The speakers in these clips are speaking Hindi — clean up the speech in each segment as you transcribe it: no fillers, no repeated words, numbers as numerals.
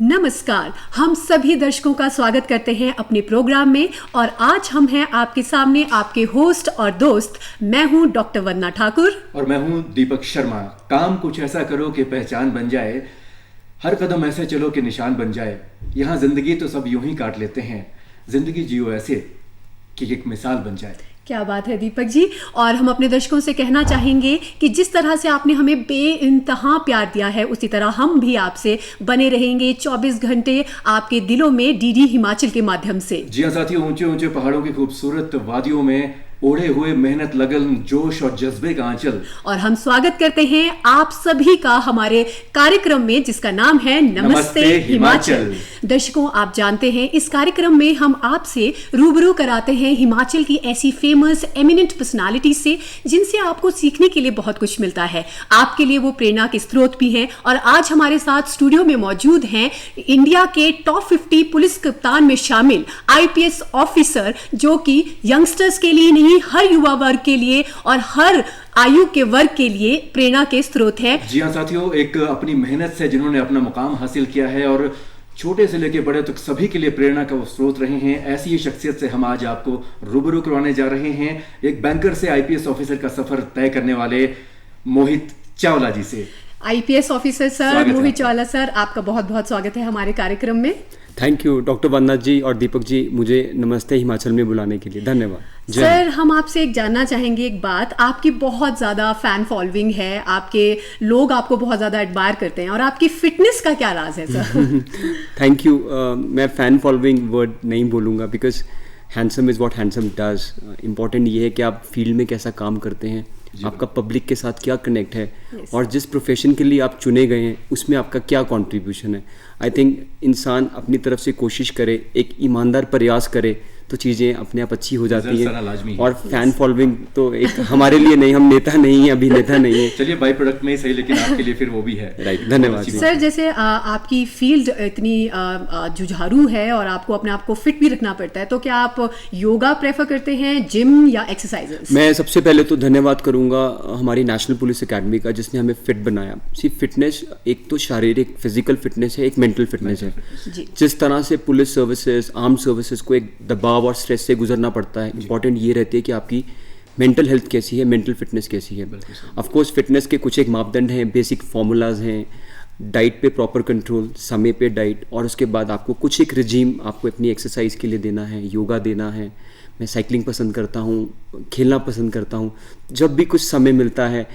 नमस्कार, हम सभी दर्शकों का स्वागत करते हैं अपने प्रोग्राम में और आज हम हैं आपके सामने आपके होस्ट और दोस्त। मैं हूं डॉक्टर वंदना ठाकुर और मैं हूं दीपक शर्मा। काम कुछ ऐसा करो कि पहचान बन जाए, हर कदम ऐसे चलो कि निशान बन जाए। यहाँ जिंदगी तो सब यूं ही काट लेते हैं, जिंदगी जियो ऐसे कि एक मिसाल बन जाए। क्या बात है दीपक जी। और हम अपने दर्शकों से कहना चाहेंगे कि जिस तरह से आपने हमें बेइंतहा प्यार दिया है उसी तरह हम भी आपसे बने रहेंगे 24 घंटे आपके दिलों में डीडी हिमाचल के माध्यम से। जी हाँ साथियों, ऊंचे ऊंचे पहाड़ों की खूबसूरत वादियों में ओढ़े हुए मेहनत, लगन, जोश और जज्बे का आंचल। और हम स्वागत करते हैं आप सभी का हमारे कार्यक्रम में जिसका नाम है नमस्ते हिमाचल। दर्शकों, आप जानते हैं इस कार्यक्रम में हम आपसे रूबरू कराते हैं हिमाचल की ऐसी फेमस एमिनेंट पर्सनालिटी से जिनसे आपको सीखने के लिए बहुत कुछ मिलता है। आपके लिए वो प्रेरणा के स्रोत भी हैं। और आज हमारे साथ स्टूडियो में मौजूद हैं इंडिया के टॉप 50 पुलिस कप्तान में शामिल IPS ऑफिसर, जो कि यंगस्टर्स के लिए नहीं, हर युवा वर्ग के लिए और हर आयु के वर्ग के लिए प्रेरणा के स्रोत है। जी हाँ साथियों, एक अपनी मेहनत से जिन्होंने अपना मुकाम हासिल किया है और छोटे से लेकर बड़े तक सभी के लिए प्रेरणा का वो स्रोत रहे हैं, ऐसी ही शख्सियत से हम आज आपको रूबरू करवाने जा रहे हैं। एक बैंकर से IPS ऑफिसर का सफर तय करने वाले मोहित चावला जी से। IPS officer sir, Mohit Chawla sir, आपका बहुत बहुत स्वागत है हमारे कार्यक्रम में। थैंक यू डॉक्टर वंदना जी और दीपक जी, मुझे नमस्ते हिमाचल में बुलाने के लिए धन्यवाद। सर, हम आपसे एक जानना चाहेंगे एक बात। आपकी बहुत ज़्यादा फैन फॉलोइंग है, आपके लोग आपको बहुत ज़्यादा एडमायर करते हैं, और आपकी फिटनेस का क्या राज है सर? Thank you. मैं फैन फॉलोइंग वर्ड नहीं बोलूँगा, because handsome is what handsome does. Important ये है कि आप फील्ड में कैसा काम करते हैं, आपका पब्लिक के साथ क्या कनेक्ट है, और जिस प्रोफेशन के लिए आप चुने गए हैं उसमें आपका क्या कंट्रीब्यूशन है। आई थिंक इंसान अपनी तरफ से कोशिश करे, एक ईमानदार प्रयास करे तो चीज़ें अपने आप अच्छी हो जाती हैं। और फैन फॉलोइंग तो एक हमारे लिए नहीं, हम नेता नहीं है, अभिनेता नहीं है, चलिए बाई प्रोडक्ट में ही सही, लेकिन आपके लिए फिर वो भी है। राइट, धन्यवाद सर। जैसे आपकी फील्ड इतनी जुझारू है और आपको अपने आप को फिट भी रखना पड़ता है, तो क्या आप योगा प्रेफर करते हैं, जिम या एक्सरसाइजेस? मैं सबसे पहले तो धन्यवाद करूंगा हमारी नेशनल पुलिस अकेडमी का, जिसने हमें फिट बनाया। सिर्फ फिटनेस एक तो शारीरिक फिजिकल फिटनेस है, एक मेंटल फिटनेस है। जिस तरह से पुलिस सर्विसेज, आर्म सर्विसेज को एक दबाव और स्ट्रेस से गुजरना पड़ता है, इंपॉर्टेंट ये रहती है कि आपकी मेंटल हेल्थ कैसी है, मेंटल फिटनेस कैसी है। ऑफ कोर्स फिटनेस के कुछ एक मापदंड हैं, बेसिक फार्मूलाज हैं, डाइट पे प्रॉपर कंट्रोल, समय पे डाइट, और उसके बाद आपको कुछ एक रिजीम आपको अपनी एक्सरसाइज के लिए देना है, योगा देना है। मैं साइकिलिंग पसंद करता हूँ, खेलना पसंद करता हूँ, जब भी कुछ समय मिलता है।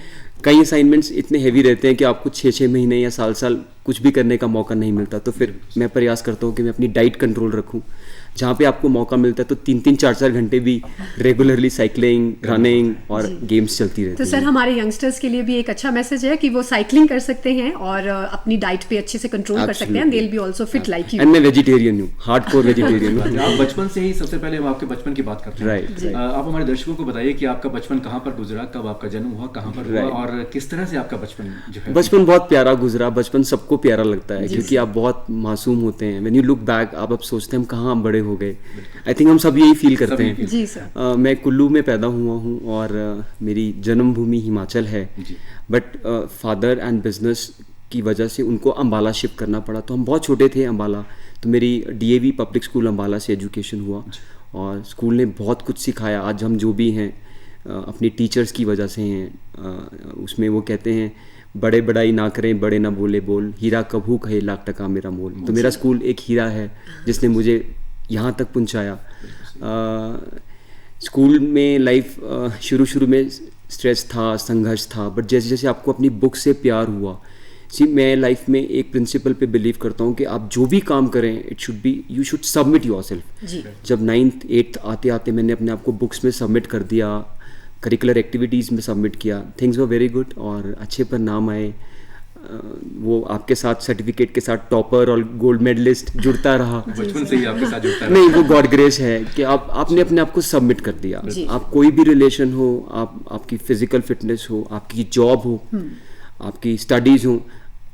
कई असाइनमेंट्स इतने हैवी रहते हैं कि आपको 6-6 महीने या साल कुछ भी करने का मौका नहीं मिलता, तो फिर मैं प्रयास करता हूँ कि मैं अपनी डाइट कंट्रोल रखूँ। जहाँ पे आपको मौका मिलता है तो 3-3, 4-4 घंटे भी रेगुलरली साइकिलिंग, रनिंग और गेम्स चलती रहती है। तो सर, हमारे यंगस्टर्स के लिए भी एक अच्छा मैसेज है कि वो साइकिलिंग कर सकते हैं और अपनी डाइट पे अच्छे से कंट्रोल कर सकते हैं। They will be also fit like you. And मैं वेजिटेरियन हूँ, हार्डकोर वेजिटेरियन हूँ। आप बचपन से ही, सबसे पहले हम आपके बचपन की बात करते हैं। राइट। आप हमारे दर्शकों को बताइए कि आपका बचपन कहाँ पर गुजरा, कब आपका जन्म हुआ, कहाँ पर हुआ, और किस तरह से आपका बचपन जो है? बचपन बहुत प्यारा गुजरा। बचपन सबको प्यारा लगता है क्योंकि आप बहुत मासूम होते हैं। व्हेन यू लुक बैक, आप अब सोचते हैं हम कहाँ बड़े हो गए। आई थिंक हम सब यही फील करते हैं। जी सर। मैं कुल्लू में पैदा हुआ हूँ और मेरी जन्मभूमि हिमाचल है, बट फादर एंड बिजनेस की वजह से उनको अम्बाला शिफ्ट करना पड़ा। तो हम बहुत छोटे थे अम्बाला, तो मेरी DAV पब्लिक स्कूल अम्बाला से एजुकेशन हुआ और स्कूल ने बहुत कुछ सिखाया। आज हम जो भी हैं अपनी टीचर्स की वजह से हैं। उसमें वो कहते हैं बड़े बड़ाई ना करें, बड़े ना बोले बोल, हीरा कभू कहे लाख टका मेरा मोल। तो मेरा स्कूल एक हीरा है जिसने मुझे यहाँ तक पहुँचाया। स्कूल में लाइफ शुरू में स्ट्रेस था, संघर्ष था, बट जैसे जैसे आपको अपनी बुक से प्यार हुआ। मैं लाइफ में एक प्रिंसिपल पे बिलीव करता हूँ कि आप जो भी काम करें, it should be, you should submit yourself. जब 9th 8th आते आते मैंने अपने आप को बुक्स में सबमिट कर दिया, करिकुलर एक्टिविटीज़ में सबमिट किया, थिंग्स वर वेरी गुड और अच्छे पर नाम आए। वो आपके साथ सर्टिफिकेट के साथ टॉपर और गोल्ड मेडलिस्ट जुड़ता रहा। बचपन से ही आपके साथ जुड़ता रहा। नहीं, वो गॉड ग्रेस है कि आपने अपने आप को सबमिट कर दिया। आप कोई भी रिलेशन हो, आपकी फिजिकल फिटनेस हो, आपकी जॉब हो, आपकी स्टडीज हो,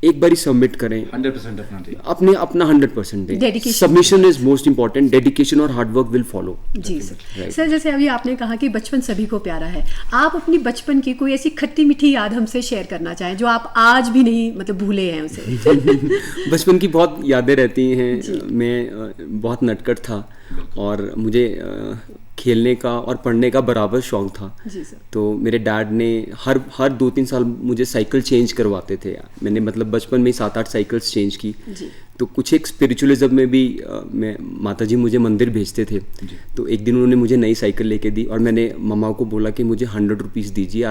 एक बारी सबमिट करें, 100% अपना दें, अपना 100% दें। Dedication. Submission is most important, dedication और हार्ड वर्क विल फॉलो। जी सर। सर जैसे अभी आपने कहा कि बचपन सभी को प्यारा है, आप अपनी बचपन की कोई ऐसी खट्टी मीठी याद हमसे शेयर करना चाहें जो आप आज भी नहीं मतलब भूले हैं उसे? बचपन की बहुत यादें रहती हैं। मैं बहुत नटखट था और मुझे खेलने का और पढ़ने का बराबर शौक था। जी सर। तो मेरे डैड ने हर 2-3 साल मुझे साइकिल चेंज करवाते थे। मैंने मतलब बचपन में 7-8 साइकिल्स चेंज की। जी। तो कुछ एक स्पिरिचुअलिज्म में भी मैं माताजी मुझे मंदिर भेजते थे। तो एक दिन उन्होंने मुझे नई साइकिल लेके दी और मैंने मम्मा को बोला कि मुझे 100 रुपीज़ दीजिए।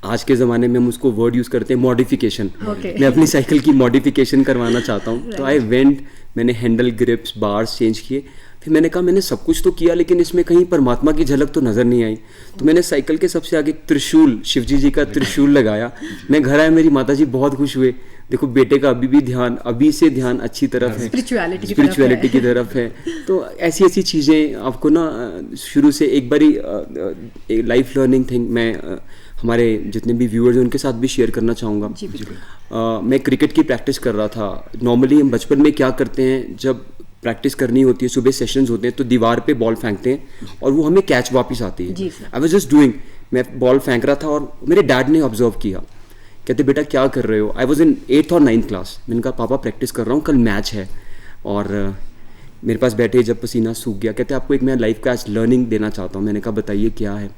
आज के ज़माने में हम उसको वर्ड यूज़ करते हैं मॉडिफिकेशन। मैं अपनी साइकिल की मॉडिफिकेशन करवाना चाहता हूँ। तो आई वेंट, मैंने हैंडल, ग्रिप्स, बार्स चेंज किए। फिर मैंने कहा मैंने सब कुछ तो किया लेकिन इसमें कहीं परमात्मा की झलक तो नज़र नहीं आई। तो मैंने साइकिल के सबसे आगे त्रिशूल, शिवजी जी का त्रिशूल लगाया। मैं घर आया, मेरी माताजी बहुत खुश हुए, देखो बेटे का अभी से ध्यान अच्छी तरफ है, स्पिरिचुअलिटी की तरफ है। तो ऐसी चीज़ें आपको ना शुरू से एक बारी लाइफ लर्निंग थिंग मैं हमारे जितने भी व्यूअर्स हैं उनके साथ भी शेयर करना चाहूँगा। मैं क्रिकेट की प्रैक्टिस कर रहा था। नॉर्मली हम बचपन में क्या करते हैं, जब प्रैक्टिस करनी होती है, सुबह सेशंस होते हैं तो दीवार पे बॉल फेंकते हैं और वो हमें कैच वापस आती है। आई वाज जस्ट डूइंग, मैं बॉल फेंक रहा था और मेरे डैड ने ऑब्जर्व किया, कहते बेटा क्या कर रहे हो? आई वॉज इन 8th और 9th क्लास। मैंने कहा पापा प्रैक्टिस कर रहा हूँ, कल मैच है। और मेरे पास बैठे जब पसीना सूख गया, कहते आपको एक मैं लाइफ का आज लर्निंग देना चाहता हूँ। मैंने कहा बताइए क्या है?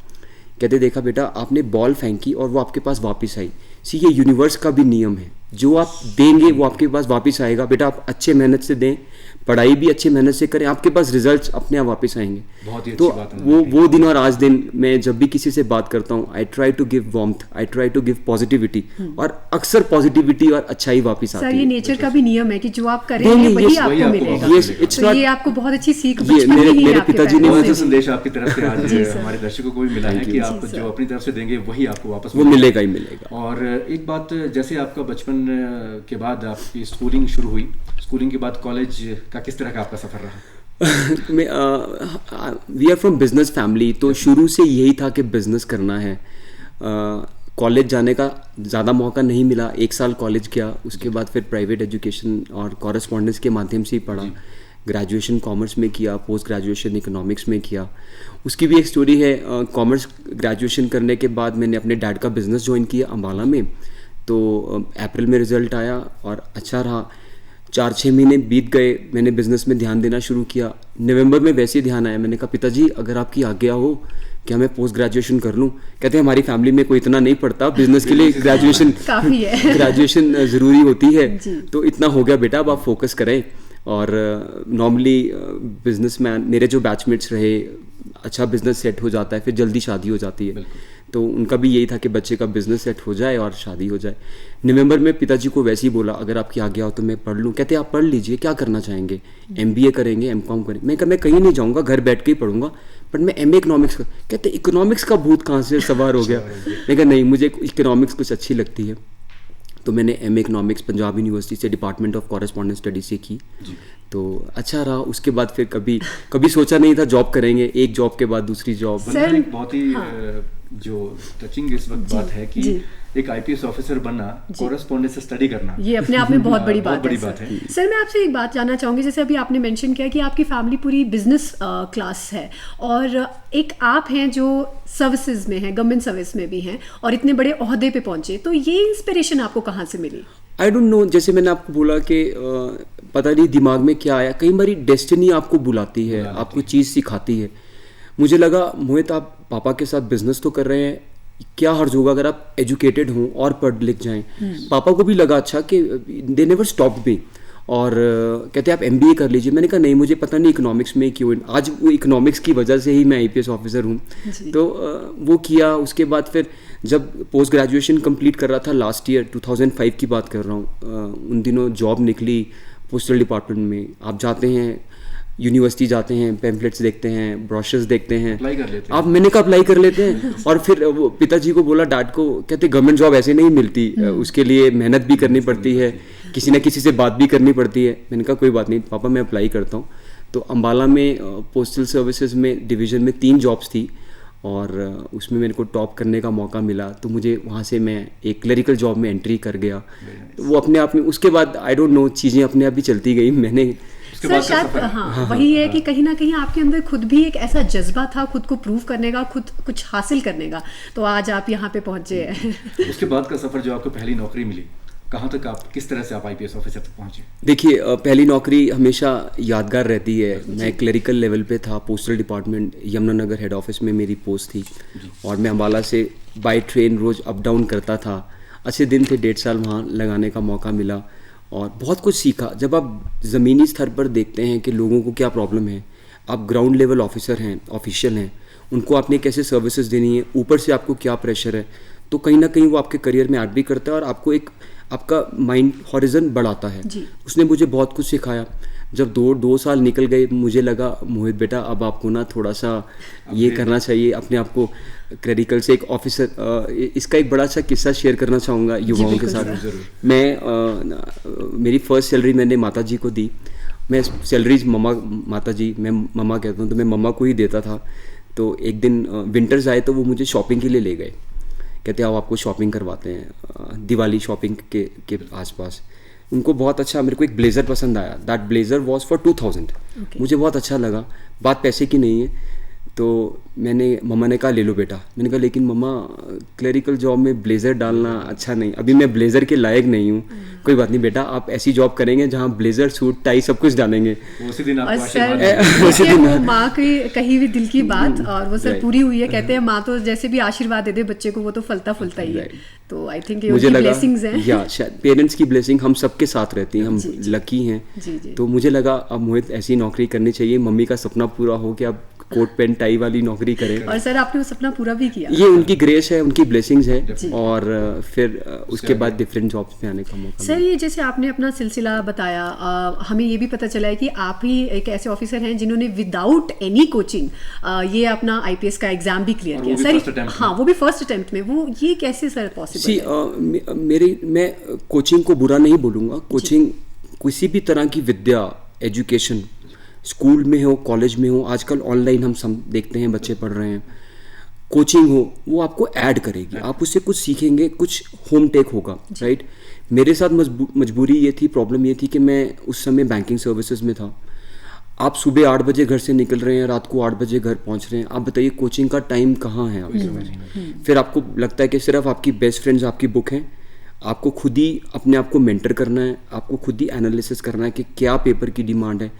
कहते देखा बेटा, आपने बॉल फेंकी और वो आपके पास वापस आई। ये यूनिवर्स का भी नियम है, जो आप देंगे वो आपके पास वापस आएगा। बेटा आप अच्छे मेहनत से दें, पढ़ाई भी अच्छी मेहनत से करें, आपके पास रिजल्ट्स अपने आप वापस आएंगे। बहुत ही तो अच्छी बात है। वो दिन और आज दिन मैं जब भी किसी से बात करता हूँ, I try to give warmth, I try to give positivity, और अक्सर पॉजिटिविटी और अच्छाई वापस आती है। सर ये नेचर का भी नियम है कि जो आप करेंगे वही आपको मिलेगा। तो ये आपको बहुत अच्छी सीख मेरे पिताजी ने मुझे संदेश आपकी तरफ से आज हमारे दर्शकों को भी मिला है कि आप जो अपनी तरफ से देंगे वही आपको वापस मिलेगा ही मिलेगा। और एक बात, जैसे आपका बचपन के बाद आपकी स्कूलिंग शुरू हुई, स्कूलिंग के बाद कॉलेज का किस तरह का आपका सफर रहा? We are from business family, तो शुरू से यही था कि बिजनेस करना है। कॉलेज जाने का ज़्यादा मौका नहीं मिला, 1 साल कॉलेज किया, उसके बाद फिर प्राइवेट एजुकेशन और कॉरेस्पॉन्डेंस के माध्यम से ही पढ़ा। ग्रेजुएशन कॉमर्स में किया, पोस्ट ग्रेजुएशन इकोनॉमिक्स में किया। उसकी भी एक स्टोरी है। कॉमर्स ग्रेजुएशन करने के बाद मैंने अपने डैड का बिज़नेस ज्वाइन किया अम्बाला में। तो अप्रैल में रिज़ल्ट आया और अच्छा रहा। 4-6 महीने बीत गए, मैंने बिज़नेस में ध्यान देना शुरू किया। नवंबर में वैसे ही ध्यान आया, मैंने कहा पिताजी अगर आपकी आज्ञा हो क्या मैं पोस्ट ग्रेजुएशन कर लूँ? कहते हैं हमारी फैमिली में कोई इतना नहीं पढ़ता, बिजनेस के लिए ग्रेजुएशन काफ़ी है, ग्रेजुएशन ज़रूरी होती है। तो इतना हो गया बेटा, अब आप फोकस करें। और नॉर्मली बिजनेसमैन मेरे जो बैचमेट्स रहे, अच्छा बिजनेस सेट हो जाता है, फिर जल्दी शादी हो जाती है। तो उनका भी यही था कि बच्चे का बिजनेस सेट हो जाए और शादी हो जाए। नवंबर में पिताजी को वैसे ही बोला अगर आपकी आज्ञा हो तो मैं पढ़ लूँ। कहते आप पढ़ लीजिए, क्या करना चाहेंगे? MBA करेंगे, MCOM करेंगे? मैं कहीं नहीं जाऊँगा, घर बैठ के ही पढ़ूंगा, बट मैं MA इकोनॉमिक्स का। कहते इकोनॉमिक्स का भूत कहाँ से सवार हो गया? मैं कहा नहीं, मुझे इकोनॉमिक्स कुछ अच्छी लगती है। तो मैंने MA इकोनॉमिक्स पंजाब यूनिवर्सिटी से डिपार्टमेंट ऑफ कॉरेस्पॉन्डेंस स्टडी से की। तो अच्छा रहा। उसके बाद फिर कभी सोचा नहीं था जॉब करेंगे, एक जॉब के बाद दूसरी जॉब। बहुत ही जो टचिंग इस वक्त बात है कि एक IPS ऑफिसर बनना, कॉरेस्पॉन्डेंस से स्टडी करना, ये अपने आप में बहुत बड़ी बात है। सर मैं आपसे एक बात जानना चाहूँगी, जैसे अभी आपने मेंशन किया कि आपकी फैमिली पूरी बिजनेस क्लास है और एक आप हैं जो सर्विसेज में हैं, गवर्नमेंट सर्विस में भी हैं और इतने बड़े ओहदे पे पहुंचे, तो ये इंस्पिरेशन आपको कहाँ से मिली? आई डोंट नो, जैसे मैंने आपको बोला कि पता नहीं दिमाग में क्या आया, कई बारी डेस्टिनी आपको बुलाती है, आपको चीज़ सिखाती है। मुझे लगा मोहित आप पापा के साथ बिजनेस तो कर रहे हैं, क्या हर्ज होगा अगर आप एजुकेटेड हों और पढ़ लिख जाएं। पापा को भी लगा अच्छा कि दे नेवर स्टॉप्ड मी, और कहते आप MBA कर लीजिए। मैंने कहा नहीं, मुझे पता नहीं इकोनॉमिक्स में क्यों, आज वो इकोनॉमिक्स की वजह से ही मैं IPS ऑफिसर हूँ। तो वो किया। उसके बाद फिर जब पोस्ट ग्रेजुएशन कंप्लीट कर रहा था लास्ट ईयर 2005 की बात कर रहा हूँ, उन दिनों जॉब निकली पोस्टल डिपार्टमेंट में। आप जाते हैं यूनिवर्सिटी, जाते हैं, पैम्फलेट्स देखते हैं, ब्रोशर्स देखते हैं, अप्लाई कर लेते हैं। आप मैंने कहा अप्लाई कर लेते हैं। और फिर वो पिताजी को बोला, डैड को, कहते गवर्नमेंट जॉब ऐसे नहीं मिलती, उसके लिए मेहनत भी करनी पड़ती है, किसी ना किसी से बात भी करनी पड़ती है। मैंने कहा कोई बात नहीं पापा, मैं अप्लाई करता हूँ। तो अम्बाला में पोस्टल सर्विसेज में डिवीज़न में 3 जॉब्स थी। और उसमें मेरे को टॉप करने का मौका मिला, तो मुझे वहाँ से मैं एक क्लरिकल जॉब में एंट्री कर गया। तो वो अपने आप में, उसके बाद आई डोंट नो, चीज़ें अपने आप ही चलती गई। मैंने सर शायद वही है कि कहीं ना कहीं आपके अंदर खुद भी एक ऐसा जज्बा था खुद को प्रूव करने का, खुद कुछ हासिल करने का, तो आज आप यहाँ पे पहुँचे हैं। उसके बाद का सफ़र, जो आपको पहली नौकरी मिली, कहाँ तक आप, किस तरह से आप IPS ऑफिसर तक पहुँचे? देखिए, पहली नौकरी हमेशा यादगार रहती है। मैं क्लरिकल लेवल पे था, postal department Yamunanagar head office में मेरी पोस्ट थी, और मैं अम्बाला से बाई ट्रेन रोज़ अप डाउन करता था। अच्छे दिन थे, 1.5 साल वहाँ लगाने का मौका मिला और बहुत कुछ सीखा। जब आप ज़मीनी स्तर पर देखते हैं कि लोगों को क्या प्रॉब्लम है, आप ग्राउंड लेवल ऑफिसर हैं, ऑफिशियल हैं, उनको आपने कैसे सर्विसेज देनी है, ऊपर से आपको क्या प्रेशर है, तो कहीं ना कहीं वो आपके करियर में ऐड भी करता है और आपको एक आपका माइंड हॉरिजन बढ़ाता है। उसने मुझे बहुत कुछ सिखाया। जब 2 साल निकल गए, मुझे लगा मोहित बेटा अब आपको ना थोड़ा सा ये करना चाहिए, अपने आप को क्लरिकल से एक ऑफिसर। इसका एक बड़ा अच्छा किस्सा शेयर करना चाहूँगा युवाओं के साथ। मैं मेरी फर्स्ट सैलरी मैंने माता जी को दी। मैं सैलरीज माता जी, मैं मम्मा कहता हूँ, तो मैं मम्मा को ही देता था। तो एक दिन विंटर्स आए तो वो मुझे शॉपिंग के लिए ले गए, कहते आओ आपको शॉपिंग करवाते हैं, दिवाली शॉपिंग के आसपास। उनको बहुत अच्छा, मेरे को एक ब्लेज़र पसंद आया। That blazer was for 2000। मुझे बहुत अच्छा लगा। बात पैसे की नहीं है, तो मम्मा ने कहा ले लो बेटा। मैंने कहा लेकिन मम्मा क्लरिकल जॉब में ब्लेज़र डालना अच्छा नहीं, अभी मैं ब्लेज़र के लायक नहीं हूँ। कोई बात नहीं बेटा, आप ऐसी जॉब करेंगे जहाँ ब्लेज़र, सूट, टाई सब कुछ डालेंगे। उसी दिन आपको सर वो माँ की कही हुई दिल की बात, और वो सर पूरी हुई है। कहते हैं माँ तो जैसे भी आशीर्वाद दे दे बच्चे को, वो तो फलता फुलता ही है। तो आई थिंक ये उनकी ब्लेसिंग्स हैं, या शायद पेरेंट्स की ब्लेसिंग हम सबके साथ रहती हैं, हम लकी हैं। तो मुझे लगा अब मोहित ऐसी नौकरी करनी चाहिए, मम्मी का सपना पूरा हो कि अब कोट पेंट टाई वाली नौकरी करें। और सर आपने वो सपना पूरा भी किया। ये उनकी ग्रेस है, उनकी ब्लेसिंग्स है। और फिर उसके बाद डिफरेंट जॉब्स में आने का मौका। सर ये जैसे आपने अपना सिलसिला बताया, हमें ये भी पता चला है कि आप ही एक ऐसे ऑफिसर हैं जिन्होंने विदाउट एनी कोचिंग ये अपना IPS का एग्जाम भी क्लियर किया। सर हाँ, वो भी फर्स्ट अटेम्प्ट में। वो ये कैसे सर पॉसिबल है? मैं कोचिंग को बुरा नहीं बोलूँगा। कोचिंग किसी भी तरह की विद्या, एजुकेशन, स्कूल में हो, कॉलेज में हो, आजकल ऑनलाइन हम सब देखते हैं बच्चे पढ़ रहे हैं, कोचिंग हो, वो आपको ऐड करेगी। आप उससे कुछ सीखेंगे, कुछ होम टेक होगा, राइट। मेरे साथ मजबूरी ये थी, प्रॉब्लम ये थी कि मैं उस समय बैंकिंग सर्विसेज में था। आप सुबह 8 बजे घर से निकल रहे हैं, रात को 8 बजे घर पहुंच रहे हैं। आप बताइए कोचिंग का टाइम कहाँ है आपके? फिर आपको लगता है कि सिर्फ आपकी बेस्ट फ्रेंड्स आपकी बुक हैं। आपको खुद ही अपने आप को मेंटर करना है, आपको खुद ही एनालिसिस करना है कि क्या पेपर की डिमांड है।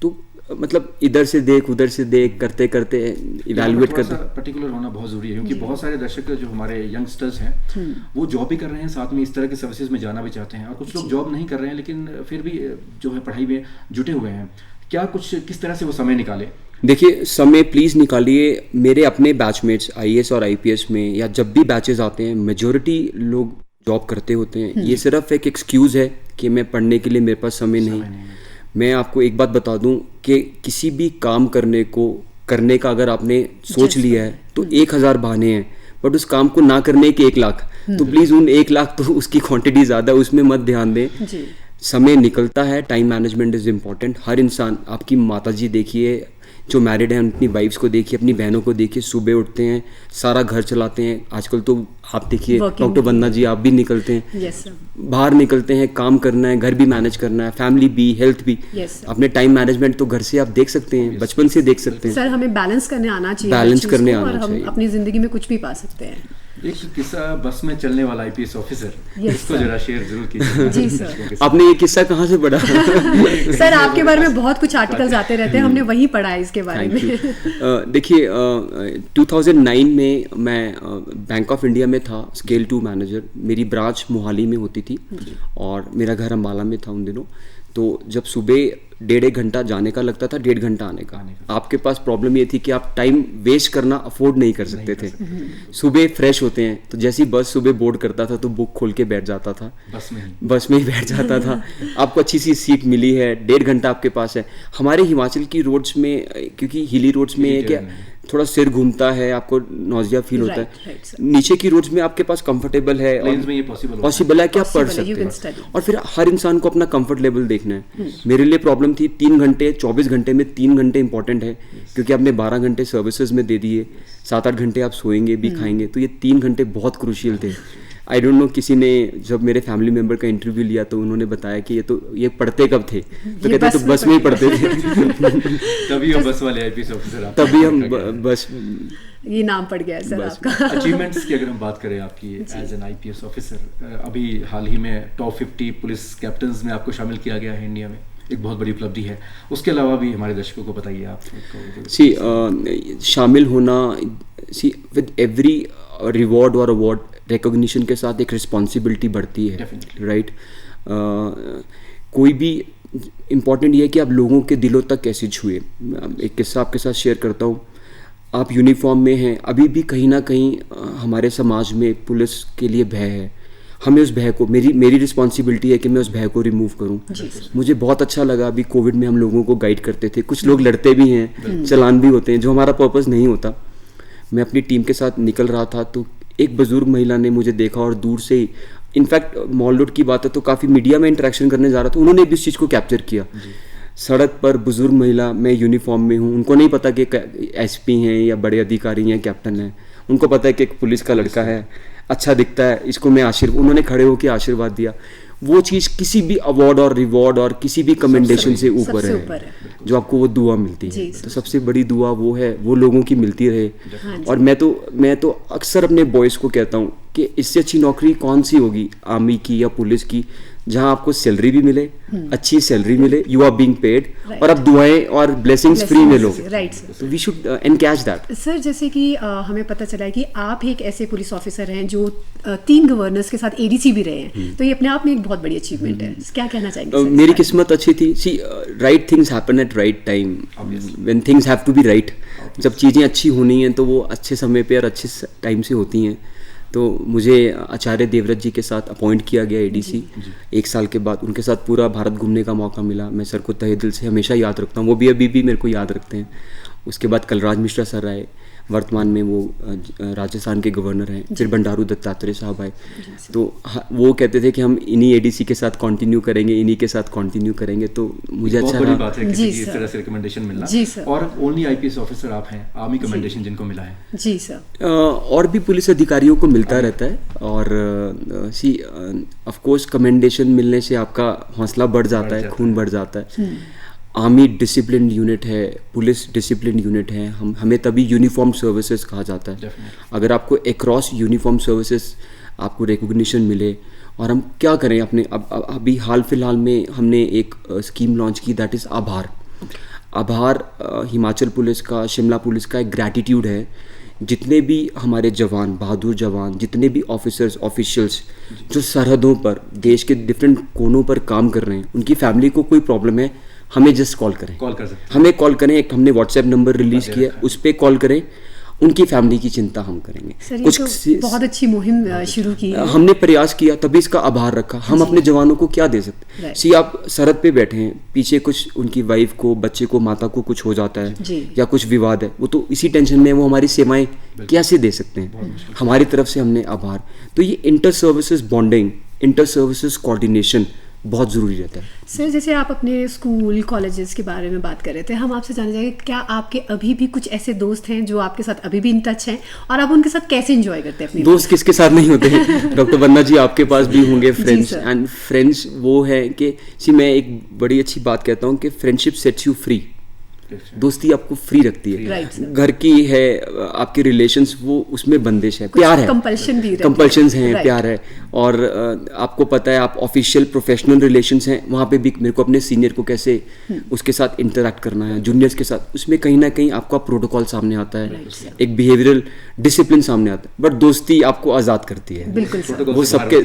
तो मतलब इधर से देख, उधर से देख, करते करते इवैल्यूएट करते। पर्टिकुलर होना बहुत जरूरी है, क्योंकि बहुत सारे दर्शक जो हमारे यंगस्टर्स हैं वो जॉब भी कर रहे हैं, साथ में इस तरह की सर्विसेज में जाना भी चाहते हैं, और कुछ लोग जॉब नहीं कर रहे हैं लेकिन फिर भी जो है पढ़ाई में जुटे हुए हैं। क्या कुछ किस तरह से वो समय निकाले? देखिए, समय प्लीज़ निकालिए। मेरे अपने बैचमेट्स IAS और IPS में, या जब भी बैचेस आते हैं, मेजॉरिटी लोग जॉब करते होते हैं। ये सिर्फ एक एक्सक्यूज़ है कि मैं पढ़ने के लिए मेरे पास समय नहीं। मैं आपको एक बात बता दूं कि किसी भी काम करने का अगर आपने सोच लिया है तो 1000 बहाने हैं, बट उस काम को ना करने के 1 लाख। तो प्लीज़ उन 1 लाख, तो उसकी क्वांटिटी ज़्यादा, उसमें मत ध्यान दें। समय निकलता है, टाइम मैनेजमेंट इज़ इम्पॉर्टेंट। हर इंसान, आपकी माताजी देखिए जो मैरिड हैं, अपनी वाइफ्स को देखिए, अपनी बहनों को देखिए, सुबह उठते हैं, सारा घर चलाते हैं। आजकल तो आप देखिए डॉक्टर वंदना जी, आप भी निकलते हैं, बाहर निकलते हैं, काम करना है, घर भी मैनेज करना है, फैमिली भी, हेल्थ भी। अपने टाइम मैनेजमेंट तो घर से आप देख सकते हैं, बचपन से देख सकते हैं। सर हमें बैलेंस करने आना चाहिए, बैलेंस करने आना चाहिए, हम अपनी जिंदगी में कुछ भी पा सकते हैं। एक किस्सा बस में चलने वाला IPS ऑफिसर, इसको जरा शेयर जरूर कीजिए। जी सर। आपने ये किस्सा कहाँ से पढ़ा? सर आपके बारे में बहुत कुछ आर्टिकल्स आते रहते हैं, हमने वही पढ़ा है इसके बारे में। देखिए, 2009 में मैं बैंक ऑफ इंडिया में था, स्केल 2 मैनेजर। मेरी ब्रांच मोहाली में होती थी और मेरा घर अम्बाला में था उन दिनों। तो जब सुबह 1.5 घंटा जाने का लगता था, 1.5 घंटा आने का। आपके पास प्रॉब्लम ये थी कि आप टाइम वेस्ट करना अफोर्ड नहीं कर सकते थे। सुबह फ्रेश होते हैं तो जैसी बस सुबह बोर्ड करता था तो बुक खोल के बैठ जाता था, बस में ही बैठ जाता था। आपको अच्छी सी सीट मिली है, 1.5 घंटा आपके पास है। हमारे हिमाचल की रोड्स में, क्योंकि हिली रोड्स में है क्या, थोड़ा सिर घूमता है, आपको नौजिया फील होता है। नीचे की रोड्स में आपके पास कंफर्टेबल है और पॉसिबल है कि आप पढ़ सकते हैं। और फिर हर इंसान को अपना कंफर्ट लेवल देखना है। मेरे लिए प्रॉब्लम थी 3 घंटे, 24 घंटे में 3 घंटे इंपॉर्टेंट है, क्योंकि आपने 12 घंटे सर्विसेज में दे दिए, 7-8 घंटे आप सोएंगे भी खाएंगे, तो ये 3 घंटे बहुत क्रूशियल थे। आई डोंट नो, किसी ने जब मेरे फैमिली मेंबर का इंटरव्यू लिया तो उन्होंने बताया कि ये पढ़ते कब थे, तो कहते तो बस में ही पढ़ते थे। तभी हम बस वाले आईपीएस ऑफिसर, तभी हम बस, ये नाम पड़ गया सर आपका। अचीवमेंट्स की अगर हम बात करें आपकी एज एन आईपीएस ऑफिसर, अभी हाल ही में टॉप 50 पुलिस कैप्टन्स में आपको शामिल किया गया है इंडिया में, एक बहुत बड़ी उपलब्धि है। उसके अलावा भी हमारे दर्शकों को बताइए आप। शामिल होना, विद एवरी रिवॉर्ड और अवार्ड, रिकॉग्निशन के साथ एक रिस्पॉन्सिबिलिटी बढ़ती है, राइट। कोई भी इम्पॉर्टेंट ये है कि आप लोगों के दिलों तक कैसे छुए। एक किस्सा आपके साथ शेयर करता हूँ। आप यूनिफॉर्म में हैं, अभी भी कहीं ना कहीं हमारे समाज में पुलिस के लिए भय है। हमें उस भय को, मेरी रिस्पॉन्सिबिलिटी है कि मैं उस भय को रिमूव करूं। मुझे बहुत अच्छा लगा, अभी कोविड में हम लोगों को गाइड करते थे, कुछ लोग लड़ते भी हैं, चलान भी होते हैं, जो हमारा पर्पस नहीं होता। मैं अपनी टीम के साथ निकल रहा था तो एक बुजुर्ग महिला ने मुझे देखा और दूर से ही, इनफैक्ट मॉल रोड की बात है तो काफ़ी मीडिया में इंटरेक्शन करने जा रहा था, उन्होंने भी इस चीज़ को कैप्चर किया। सड़क पर बुजुर्ग महिला, मैं यूनिफॉर्म में हूँ, उनको नहीं पता कि एसपी हैं या बड़े अधिकारी हैं, कैप्टन हैं, उनको पता है कि एक पुलिस का लड़का है, अच्छा दिखता है, इसको मैं उन्होंने खड़े होकर आशीर्वाद दिया। वो चीज़ किसी भी अवार्ड और रिवॉर्ड और किसी भी कमेंडेशन से ऊपर है, जो आपको वो दुआ मिलती है। तो सबसे बड़ी दुआ वो है, वो लोगों की मिलती रहे। और मैं तो अक्सर अपने बॉयज़ को कहता हूँ कि इससे अच्छी नौकरी कौन सी होगी, आर्मी की या पुलिस की, जहाँ आपको सैलरी भी मिले, अच्छी सैलरी मिले, यू आर बीइंग पेड, और आप दुआएं और ब्लेसिंग्स फ्री में लो। तो वी शुड एनकैच दैट। सर, जैसे कि हमें पता चला है कि आप एक ऐसे पुलिस ऑफिसर हैं जो 3 गवर्नर्स के साथ एडीसी भी रहे हैं, तो ये अपने आप में एक बहुत बड़ी अचीवमेंट है। क्या कहना चाहेंगे? मेरी किस्मत अच्छी थी। See, right things happen at right time, when things have to be right. जब चीज़ें अच्छी होनी हैं तो वो अच्छे समय पे और अच्छे टाइम से होती हैं। तो मुझे आचार्य देवव्रत जी के साथ अपॉइंट किया गया एडीसी। 1 साल के बाद उनके साथ पूरा भारत घूमने का मौका मिला। मैं सर को तहे दिल से हमेशा याद रखता हूँ, वो भी अभी भी मेरे को याद रखते हैं। उसके बाद कलराज मिश्रा सर आए, वर्तमान में वो राजस्थान के गवर्नर हैं। फिर बंडारू दत्तात्रेय साहब आए, तो वो कहते थे कि हम इन्हीं एडीसी के साथ कंटिन्यू करेंगे, इन्हीं के साथ कंटिन्यू करेंगे। तो मुझे अच्छा बड़ी बात है किसी की इस तरह से रिकमेंडेशन मिलना। और ओनली आईपीएस ऑफिसर आप हैं, आर्मी कमेंडेशन जिनको मिला है? जी सर। और भी पुलिस अधिकारियों को मिलता रहता है। और सी, ऑफ कोर्स कमेंडेशन मिलने से आपका हौसला बढ़ जाता है, खून बढ़ जाता है। आर्मी डिसिप्लिन यूनिट है, पुलिस डिसिप्लिन यूनिट है। हमें तभी यूनिफॉर्म सर्विसेज कहा जाता है। अगर आपको अक्रॉस यूनिफॉर्म सर्विसेज आपको रिकॉग्निशन मिले। और हम क्या करें अपने, अभी हाल फिलहाल में हमने एक स्कीम लॉन्च की, दैट इज़ आभार। हिमाचल पुलिस का, शिमला पुलिस का एक ग्रैटिट्यूड है। जितने भी हमारे जवान, बहादुर जवान, जितने भी ऑफिसर्स, ऑफिशियल्स जो सरहदों पर, देश के डिफरेंट कोनों पर काम कर रहे हैं, उनकी फैमिली को कोई प्रॉब्लम है, हमें जस्ट कॉल करें, हमें कॉल करें। एक हमने व्हाट्सएप नंबर रिलीज किया, उस पर कॉल करें, उनकी फैमिली की चिंता हम करेंगे। सर, कुछ तो बहुत अच्छी मुहिम शुरू की है। हमने प्रयास किया, तभी इसका आभार रखा। हम अपने जवानों को क्या दे सकते? सी, आप सरहद पे बैठे हैं, पीछे कुछ उनकी वाइफ को, बच्चे को, माता को कुछ हो जाता है या कुछ विवाद है, वो तो इसी टेंशन में, वो हमारी सेवाएं कैसे दे सकते हैं? हमारी तरफ से हमने आभार। तो ये inter services bonding, inter services coordination बहुत ज़रूरी रहता है। सर, जैसे आप अपने स्कूल कॉलेजेस के बारे में बात कर रहे थे, हम आपसे जानना चाहेंगे क्या आपके अभी भी कुछ ऐसे दोस्त हैं जो आपके साथ अभी भी इन टच हैं, और आप उनके साथ कैसे एंजॉय करते हैं अपनी? दोस्त किसके साथ नहीं होते हैं? डॉक्टर वंदना जी, आपके पास भी होंगे फ्रेंड्स। एंड फ्रेंड्स वो है कि मैं एक बड़ी अच्छी बात कहता हूँ कि फ्रेंडशिप सेट्स यू फ्री। दोस्ती आपको फ्री रखती है। घर की है, आपके रिलेशंस, वो उसमें बंदिश है, प्यार है, कंपल्शंस हैं, प्यार है। और आपको पता है, आप ऑफिशियल प्रोफेशनल रिलेशंस हैं, वहाँ पे भी मेरे को अपने सीनियर को कैसे उसके साथ इंटरेक्ट करना है, जूनियर्स के साथ, उसमें कहीं ना कहीं आपका प्रोटोकॉल सामने आता है, एक बिहेवियरल डिसिप्लिन सामने आता है। बट दोस्ती आपको आज़ाद करती है। वो सबके,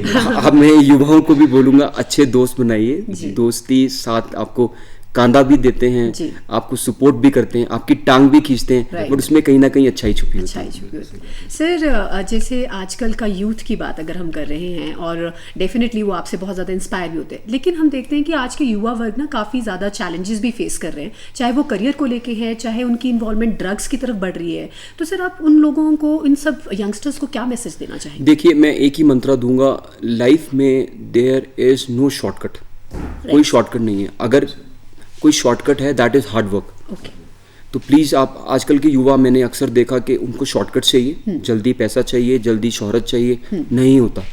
मैं युवाओं को भी बोलूँगा, अच्छे दोस्त बनाइए। दोस्ती साथ आपको कांधा भी देते हैं, जी। आपको सपोर्ट भी करते हैं, आपकी टांग भी खींचते हैं, Right. और उसमें कहीं ना कहीं अच्छाई छुपी होती है। सर, जैसे आजकल का यूथ की बात अगर हम कर रहे हैं, और डेफिनेटली वो आपसे बहुत ज़्यादा इंस्पायर भी होते हैं, लेकिन हम देखते हैं कि आज के युवा वर्ग ना काफ़ी ज़्यादा चैलेंजेस भी फेस कर रहे हैं, चाहे वो करियर को लेके है, चाहे उनकी इन्वॉल्वमेंट ड्रग्स की तरफ बढ़ रही है। तो सर, आप उन लोगों को, इन सब यंगस्टर्स को क्या मैसेज देना चाहेंगे? देखिए, मैं एक ही मंत्रा दूंगा, लाइफ में देयर इज नो शॉर्टकट। कोई शॉर्टकट नहीं है। अगर कोई शॉर्टकट है, that is hard work. Okay. तो प्लीज़, आप आजकल के युवा, मैंने अक्सर देखा कि उनको शॉर्टकट चाहिए, जल्दी पैसा चाहिए, जल्दी शोहरत चाहिए। नहीं होता।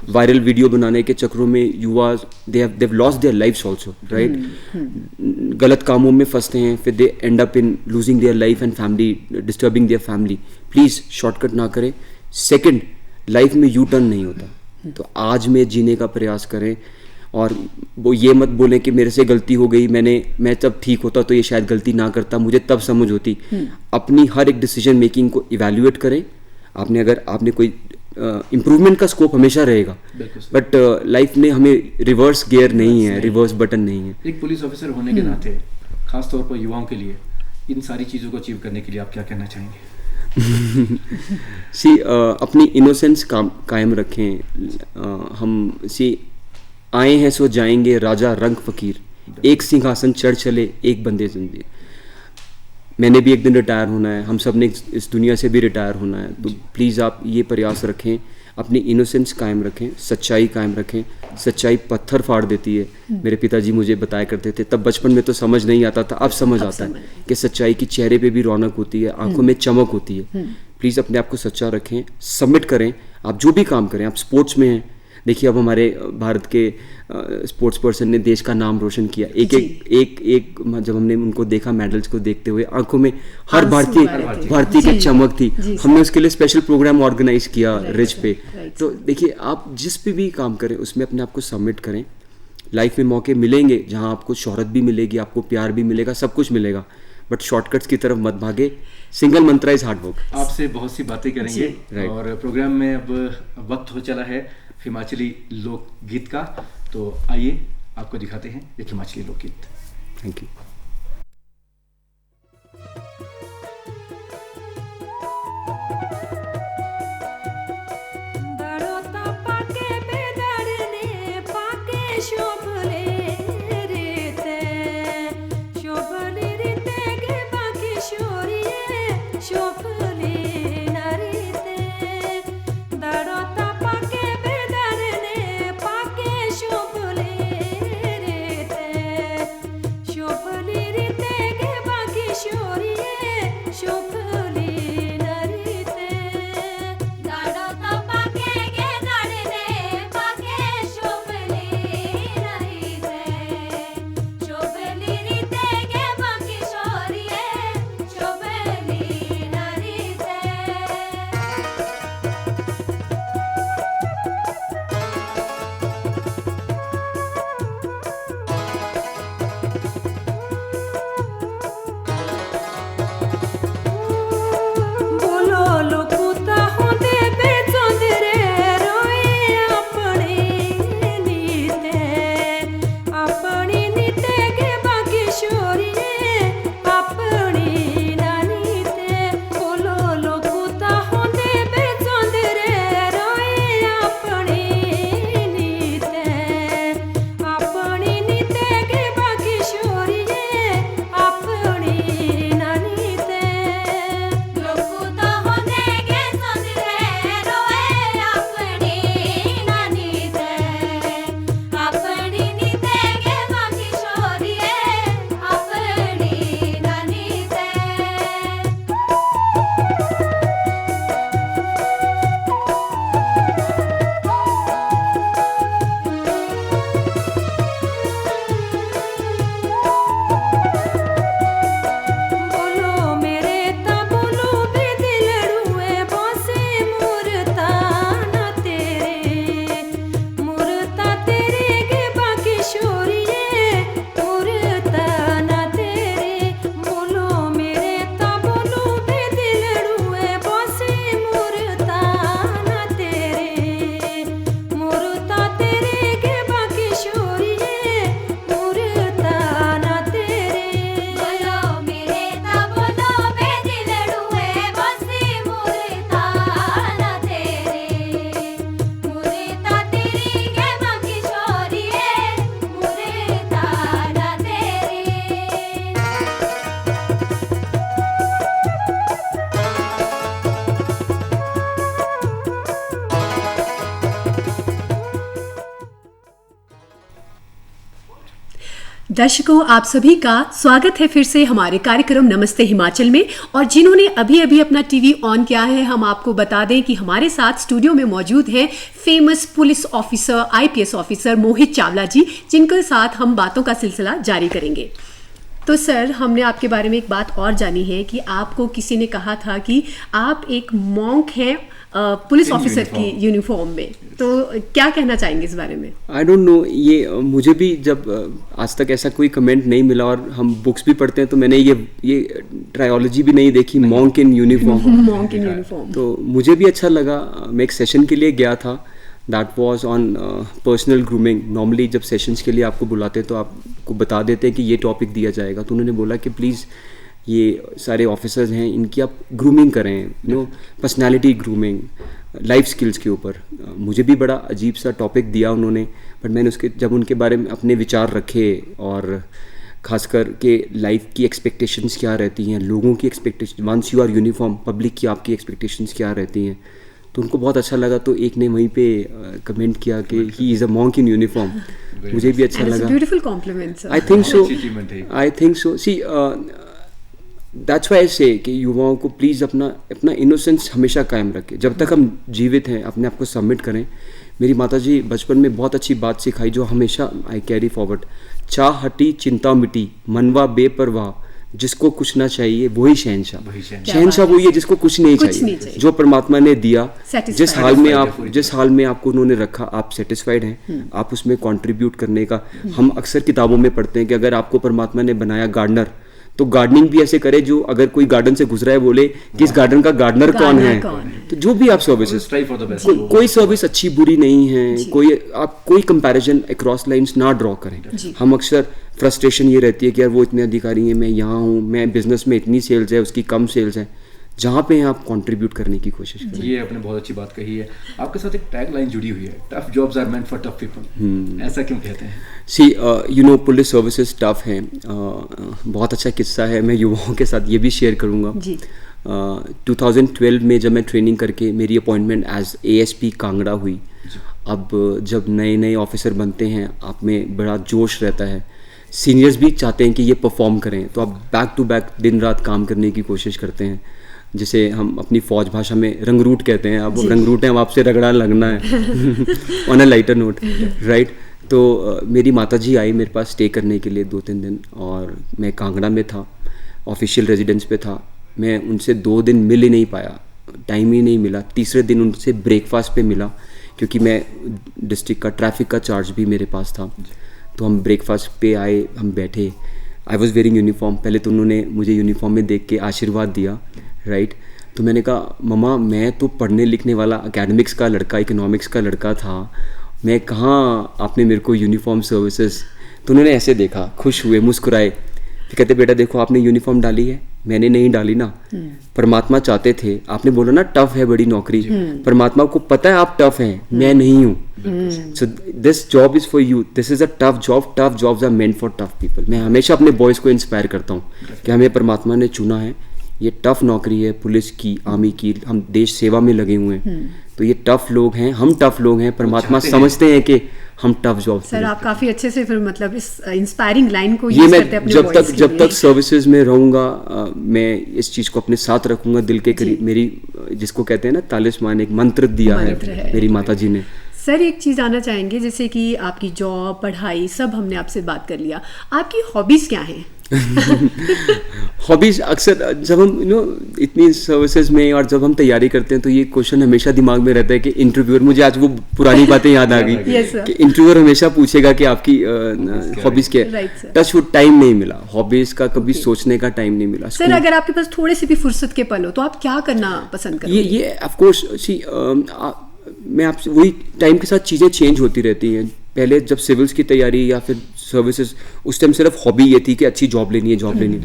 वायरल वीडियो बनाने के चक्करों में युवा they have lost their lives also, right? गलत कामों में फंसते हैं, फिर they end up in losing their life and family, disturbing their family. Please shortcut ना करें। सेकंड, लाइफ में यू टर्न नहीं होता, तो आज में जीने का प्रयास करें, और वो ये मत बोलें कि मेरे से गलती हो गई, मैं जब ठीक होता तो ये शायद गलती ना करता, मुझे तब समझ होती। अपनी हर एक डिसीजन मेकिंग को इवैल्यूएट करें। आपने कोई इम्प्रूवमेंट का स्कोप हमेशा रहेगा, बट लाइफ में हमें रिवर्स गियर नहीं है, रिवर्स बटन नहीं है। एक पुलिस ऑफिसर होने के नाते, खास तौर पर युवाओं के लिए, इन सारी चीज़ों को अचीव करने के लिए आप क्या कहना चाहेंगे? अपनी इनोसेंस कायम रखें। हम आए हैं सो जाएंगे, राजा रंग फकीर, एक सिंहासन चढ़ चले, एक बंदे जिंदगी। मैंने भी एक दिन रिटायर होना है, हम सब ने इस दुनिया से भी रिटायर होना है। तो प्लीज़ आप ये प्रयास रखें, अपनी इनोसेंस कायम रखें, सच्चाई कायम रखें। सच्चाई पत्थर फाड़ देती है। मेरे पिताजी मुझे बताया करते थे, तब बचपन में तो समझ नहीं आता था, अब समझ आता है कि सच्चाई की चेहरे पे भी रौनक होती है, आंखों में चमक होती है। प्लीज़ अपने आप को सच्चा रखें, सबमिट करें। आप जो भी काम करें, आप स्पोर्ट्स में हैं, देखिए अब हमारे भारत के स्पोर्ट्स पर्सन ने देश का नाम रोशन किया। एक जब हमने उनको देखा मेडल्स को देखते हुए, आंखों में हर भारतीय की चमक थी। हमने उसके लिए स्पेशल प्रोग्राम ऑर्गेनाइज किया रिच पे। तो देखिए, आप जिस पे भी काम करें उसमें अपने आप को सबमिट करें। लाइफ में मौके मिलेंगे जहां आपको शोहरत भी मिलेगी, आपको प्यार भी मिलेगा, सब कुछ मिलेगा, बट शॉर्टकट्स की तरफ मत भागे। Single Mantra is hard work. आपसे बहुत सी बातें करेंगे, और प्रोग्राम में अब वक्त हो चला है हिमाचली लोकगीत का। तो आइए आपको दिखाते हैं एक हिमाचली लोकगीत। Thank you. Shobali दर्शकों, आप सभी का स्वागत है फिर से हमारे कार्यक्रम नमस्ते हिमाचल में। और जिन्होंने अभी अभी अपना टीवी ऑन किया है, हम आपको बता दें कि हमारे साथ स्टूडियो में मौजूद हैं famous police officer, IPS officer Mohit Chawla ji, जिनके साथ हम बातों का सिलसिला जारी करेंगे। तो सर, हमने आपके बारे में एक बात और जानी है कि आपको किसी ने कहा था कि आप एक मॉन्क हैं पुलिस ऑफिसर की यूनिफॉर्म में। तो क्या कहना चाहेंगे इस बारे में? आई डोंट नो, ये मुझे भी जब आज तक ऐसा कोई कमेंट नहीं मिला, और हम बुक्स भी पढ़ते हैं तो मैंने ये ट्रायोलॉजी भी नहीं देखी, monk in uniform. Monk in uniform तो मुझे भी अच्छा लगा। मैं एक सेशन के लिए गया था, that was on personal grooming. Normally जब सेशंस के लिए आपको बुलाते हैं तो आपको बता देते हैं कि ये टॉपिक दिया जाएगा। तो उन्होंने बोला कि प्लीज़ ये सारे ऑफिसर्स हैं, इनकी आप ग्रूमिंग करें, पर्सनालिटी ग्रूमिंग, लाइफ स्किल्स के ऊपर। मुझे भी बड़ा अजीब सा टॉपिक दिया उन्होंने, बट मैंने जब उनके बारे में अपने विचार रखे, और खासकर के लाइफ की एक्सपेक्टेशंस क्या रहती हैं, लोगों की expectation, once you are uniform, public की आपकी एक्सपेक्टेशंस क्या रहती हैं, तो उनको बहुत अच्छा लगा। तो एक ने वहीं पे कमेंट किया कि he is a monk in uniform. मुझे भी अच्छा लगा। Beautiful compliment sir. I think so. See that's why I say कि युवाओं को प्लीज़ अपना इनोसेंस हमेशा कायम रखें। जब तक हम जीवित हैं, अपने आप को सबमिट करें। मेरी माताजी बचपन में बहुत अच्छी बात सिखाई जो हमेशा आई कैरी फॉरवर्ड। चाह हटी चिंता मिटी, मनवा बेपरवाह, जिसको कुछ ना चाहिए वही शहंशाह। शहंशाह वही है जिसको कुछ नहीं चाहिए। जो परमात्मा ने दिया, जिस हाल में आपको उन्होंने रखा, आप सेटिस्फाइड हैं, आप उसमें कंट्रीब्यूट करने का। हम अक्सर किताबों में पढ़ते हैं कि अगर आपको परमात्मा ने बनाया गार्डनर, तो गार्डनिंग भी ऐसे करे जो अगर कोई गार्डन से गुजरा है बोले कि इस गार्डन का गार्डनर कौन है। तो जो भी आप सर्विसेज, कोई सर्विस अच्छी बुरी नहीं है, आप कोई कंपैरिजन अक्रॉस लाइंस ना ड्रॉ करें। हम अक्सर फ्रस्ट्रेशन ये रहती है कि यार वो इतने अधिकारी हैं, मैं यहाँ हूँ, मैं बिजनेस में इतनी सेल्स है, उसकी कम सेल्स है। जहाँ पे आप कंट्रीब्यूट करने की कोशिश करें। ये आपने बहुत अच्छी बात कही है। आपके साथ एक टैग लाइन जुड़ी हुई है, tough jobs are meant for tough people. ऐसा क्यों कहते हैं? सी पुलिस सर्विसेज टफ हैं। बहुत अच्छा किस्सा है, मैं युवाओं के साथ ये भी शेयर करूँगा। 2012 में जब मैं ट्रेनिंग करके मेरी अपॉइंटमेंट एज ASP कांगड़ा हुई। अब जब नए नए ऑफिसर बनते हैं, आप में बड़ा जोश रहता है, सीनियर्स भी चाहते हैं कि ये परफॉर्म करें, तो आप बैक टू बैक दिन रात काम करने की कोशिश करते हैं, जिसे हम अपनी फौज भाषा में रंगरूट कहते हैं। अब रंगरूट है, अब आपसे रगड़ा लगना है on a lighter note, right. तो मेरी माताजी आई मेरे पास स्टे करने के लिए 2-3 दिन, और मैं कांगड़ा में था, ऑफिशियल रेजिडेंस पे था। मैं उनसे 2 दिन मिल ही नहीं पाया, टाइम ही नहीं मिला। तीसरे दिन उनसे ब्रेकफास्ट पे मिला, क्योंकि मैं डिस्ट्रिक्ट का ट्रैफिक का चार्ज भी मेरे पास था। तो हम ब्रेकफास्ट पे आए, हम बैठे, आई वॉज वेयरिंग यूनिफॉर्म। पहले तो उन्होंने मुझे यूनिफॉर्म में देख के आशीर्वाद दिया, राइट। तो मैंने कहा मम्मा, मैं तो पढ़ने लिखने वाला एकेडमिक्स का लड़का, इकोनॉमिक्स का लड़का था, मैं कहाँ आपने मेरे को यूनिफॉर्म सर्विसेज। तो उन्होंने ऐसे देखा, खुश हुए, मुस्कुराए, फिर कहते बेटा देखो आपने यूनिफॉर्म डाली है, मैंने नहीं डाली ना, परमात्मा चाहते थे। आपने बोला ना टफ है बड़ी नौकरी, परमात्मा को पता है आप टफ हैं, मैं नहीं हूँ। So this job is for you, this is a tough job, tough jobs are meant for tough people. मैं हमेशा अपने बॉयज़ को इंस्पायर करता हूँ कि हमें परमात्मा ने चुना है, ये टफ नौकरी है, पुलिस की, आर्मी की, हम देश सेवा में लगे हुए हैं। तो ये टफ लोग हैं, हम टफ लोग हैं, परमात्मा समझते हैं कि हम टफ जॉब। सर आप काफी अच्छे से फिर मतलब इस इंस्पायरिंग लाइन को ये मैं जब तक सर्विसेज में रहूंगा, मैं इस चीज को अपने साथ रखूंगा दिल के करीब। मेरी जिसको कहते हैं ना तालिस्मान, एक मंत्र दिया है मेरी माताजी ने। सर एक चीज जानना चाहेंगे, जैसे कि आपकी जॉब, पढ़ाई, सब हमने आपसे बात कर लिया, आपकी हॉबीज क्या हैं? हॉबीज अक्सर जब हम इतनी सर्विसेज में और जब हम तैयारी करते हैं तो ये क्वेश्चन हमेशा दिमाग में रहता है कि इंटरव्यूअर, मुझे आज वो पुरानी बातें याद आ गई कि इंटरव्यूअर हमेशा पूछेगा कि आपकी हॉबीज क्या है। टच वुड टाइम नहीं मिला, हॉबीज का कभी सोचने का टाइम नहीं मिला। सर अगर आपके पास थोड़े से भी फुर्सत के पल हो तो आप क्या करना पसंद करेंगे? ये ऑफ कोर्स सी, मैं आपसे वही, टाइम के साथ चीज़ें चेंज होती रहती हैं। पहले जब सिविल्स की तैयारी या फिर सर्विसेज, उस टाइम सिर्फ हॉबी ये थी कि अच्छी जॉब लेनी है, जॉब लेनी है।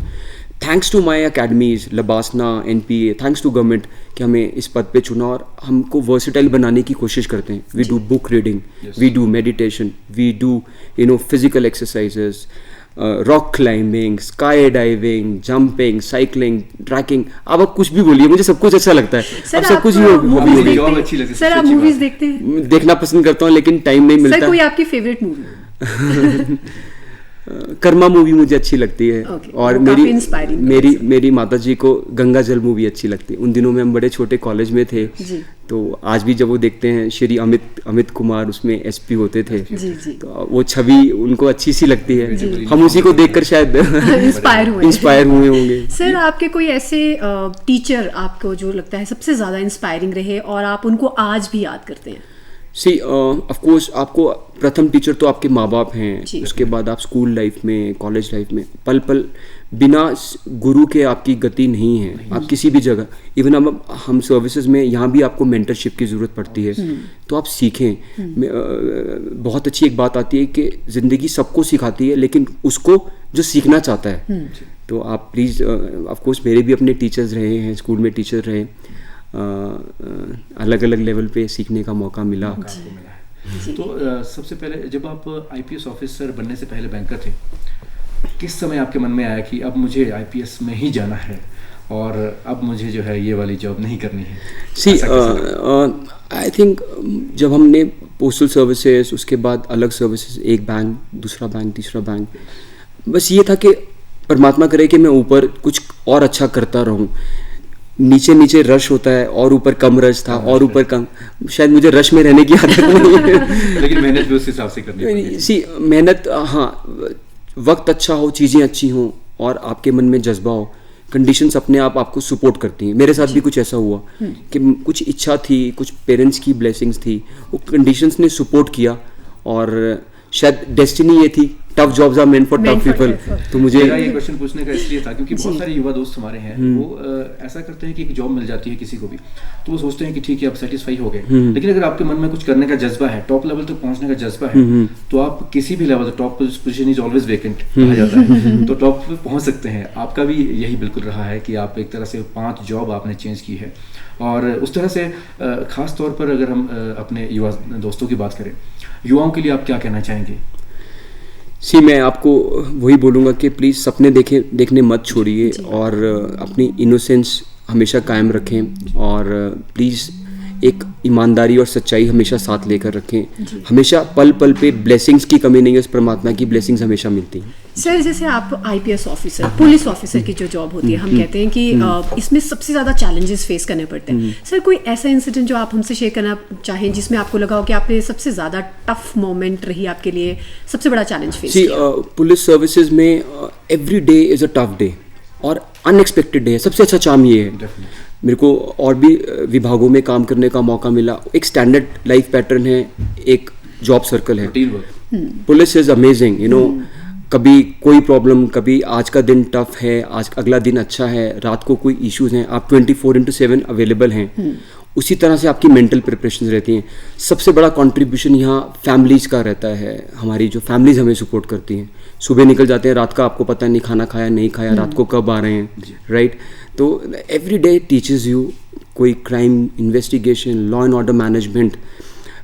Thanks to my academies, LBSNAA, NPA, thanks to government कि हमें इस पद पे चुना और हमको वर्सेटाइल बनाने की कोशिश करते हैं। We do book reading, we do meditation, we do physical exercises, rock climbing, sky diving, jumping, cycling, trekking. अब कुछ भी बोलिए, मुझे सब कुछ अच्छा लगता है। अब सब कुछ हॉबी। सर आप मूवीज देखते हैं? देखना पसंद करता हूँ लेकिन टाइम नहीं मिलता। सर कोई आपकी फेवरेट मूवी? कर्मा मूवी मुझे अच्छी लगती है। और मेरी माता जी को गंगा जल मूवी अच्छी लगती है। उन दिनों में हम बड़े छोटे कॉलेज में थे, तो आज भी जब वो देखते हैं श्री अमित कुमार उसमें एसपी होते थे, तो वो छवि उनको अच्छी सी लगती है। हम उसी को देखकर शायद इंस्पायर हुए होंगे। सर, आपके कोई ऐसे टीचर आपको जो लगता है सबसे ज्यादा इंस्पायरिंग रहे और आप उनको आज भी याद करते हैं? सी ऑफ कोर्स आपको प्रथम टीचर तो आपके माँ बाप हैं, उसके बाद आप स्कूल लाइफ में, कॉलेज लाइफ में, पल पल बिना गुरु के आपकी गति नहीं है। आप किसी भी जगह, इवन हम सर्विसेज में यहाँ भी आपको मेंटरशिप की ज़रूरत पड़ती है, तो आप सीखें। बहुत अच्छी एक बात आती है कि ज़िंदगी सबको सिखाती है, लेकिन उसको जो सीखना चाहता है। तो आप प्लीज़, ऑफ कोर्स मेरे भी अपने टीचर्स रहे हैं, स्कूल में टीचर रहे, अलग अलग लेवल पे सीखने का मौका मिला। तो सबसे पहले जब आप आईपीएस ऑफिसर बनने से पहले बैंकर थे, किस समय आपके मन में आया कि अब मुझे आईपीएस में ही जाना है और अब मुझे जो है ये वाली जॉब नहीं करनी है? सी आई थिंक जब हमने पोस्टल सर्विसेज, उसके बाद अलग सर्विसेज, एक बैंक, दूसरा बैंक, तीसरा बैंक, बस ये था कि परमात्मा करे कि मैं ऊपर कुछ और अच्छा करता रहूं। नीचे नीचे रश होता है और ऊपर कम रश था और ऊपर कम, शायद मुझे रश में रहने की आदत नहीं है। लेकिन मेहनत भी उस हिसाब से करनी पड़ेगी। सी मेहनत, हाँ, वक्त अच्छा हो, चीज़ें अच्छी हों और आपके मन में जज्बा हो, कंडीशंस अपने आप आपको सपोर्ट करती हैं। मेरे साथ भी कुछ ऐसा हुआ कि कुछ इच्छा थी, कुछ पेरेंट्स की ब्लेसिंग्स थी, वो कंडीशंस ने सपोर्ट किया और शायद डेस्टिनी ये थी, tough jobs are meant for tough people. तो मुझे मेरा ये क्वेश्चन पूछने का इसलिए था क्योंकि बहुत सारे युवा दोस्त हमारे हैं, वो ऐसा करते हैं कि एक जॉब मिल जाती है किसी को भी, तो वो सोचते हैं कि ठीक है अब सेटिस्फाई हो गए। लेकिन अगर आपके मन में कुछ करने का जज्बा है, टॉप लेवल तक पहुंचने का जज्बा है, तो आप किसी भी level, top position is always vacant कहा जाता है, तो टॉप पे पहुंच सकते हैं। आपका भी यही बिल्कुल रहा है कि आप एक तरह से 5 जॉब आपने चेंज की है। और उस तरह से खास तौर पर अगर हम अपने युवा दोस्तों की बात करें, युवाओं के लिए आप क्या कहना चाहेंगे? सी मैं आपको वही बोलूँगा कि प्लीज़ सपने देखने मत छोड़िए और अपनी इनोसेंस हमेशा कायम रखें और प्लीज़ एक ईमानदारी और सच्चाई हमेशा साथ लेकर रखें। हमेशा पल पल पे ब्लेसिंग्स की कमी नहीं है, उस परमात्मा की ब्लेसिंग्स हमेशा मिलती हैं। सर, जैसे आप आईपीएस ऑफिसर, पुलिस ऑफिसर की जो जॉब होती है, हम कहते हैं कि इसमें सबसे ज़्यादा चैलेंजेस फेस करने पड़ते हैं। सर, कोई ऐसा इंसिडेंट जो आप हमसे शेयर करना चाहें जिसमें आपको लगा हो कि आपने सबसे ज़्यादा टफ मोमेंट रही आपके लिए, सबसे बड़ा चैलेंज फेस किया? पुलिस सर्विसेज में every day is a tough day और अनएक्सपेक्टेड डे है। सबसे अच्छा चार्म ये है, मेरे को और भी विभागों में काम करने का मौका मिला। एक स्टैंडर्ड लाइफ पैटर्न है, एक जॉब सर्कल है। Police is amazing, you know, कभी कोई प्रॉब्लम, कभी आज का दिन टफ है, आज अगला दिन अच्छा है, रात को कोई इश्यूज हैं, आप 24/7 अवेलेबल हैं। उसी तरह से आपकी मेंटल प्रिपरेशन रहती हैं। सबसे बड़ा कंट्रीब्यूशन यहाँ फैमिलीज़ का रहता है। हमारी जो फैमिलीज़ हमें सपोर्ट करती हैं, सुबह निकल जाते हैं, रात का आपको पता नहीं खाना खाया नहीं खाया, रात को कब आ रहे हैं, राइट? तो एवरी डे टीचेस यू कोई crime investigation, law and order management,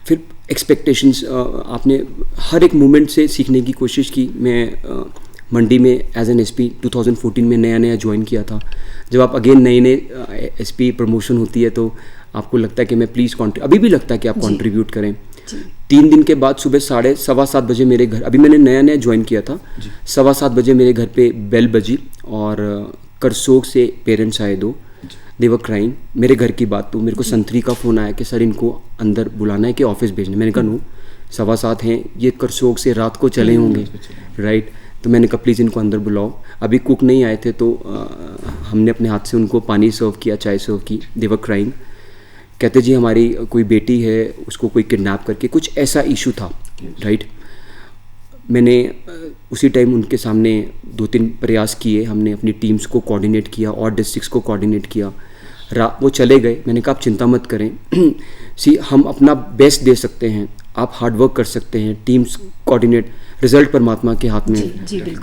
फिर एक्सपेक्टेशंस। आपने हर एक मोमेंट से सीखने की कोशिश की। मैं मंडी में एज एन एसपी 2014 में नया ज्वाइन किया था। जब आप अगेन नए एसपी प्रमोशन होती है तो आपको लगता है कि मैं प्लीज़ अभी भी लगता है कि आप कंट्रीब्यूट करें। 3 दिन के बाद सुबह 7:15 बजे मेरे घर, अभी मैंने नया ज्वाइन किया था, 7:15 बजे मेरे घर पे बेल बजी और करसोग से पेरेंट्स आए 2, दे वर क्राइंग। मेरे घर की बात, तो मेरे को संतरी का फ़ोन आया कि सर इनको अंदर बुलाना है कि ऑफिस भेजना। मैंने कहा नो, 7:15 हैं, ये करसोग से रात को चले होंगे, राइट? तो मैंने कहा प्लीज़ इनको अंदर बुलाओ। अभी कुक नहीं आए थे तो हमने अपने हाथ से उनको पानी सर्व किया, चाय सर्व की। दे वर क्राइंग, कहते जी हमारी कोई बेटी है, उसको कोई किडनैप करके, कुछ ऐसा इशू था, राइट? मैंने उसी टाइम उनके सामने 2-3 प्रयास किए, हमने अपनी टीम्स को कोऑर्डिनेट किया और डिस्ट्रिक्ट्स को कोऑर्डिनेट किया। वो चले गए। मैंने कहा आप चिंता मत करें, सी हम अपना बेस्ट दे सकते हैं, आप हार्ड वर्क कर सकते हैं, टीम्स कोऑर्डिनेट, रिजल्ट परमात्मा के हाथ में।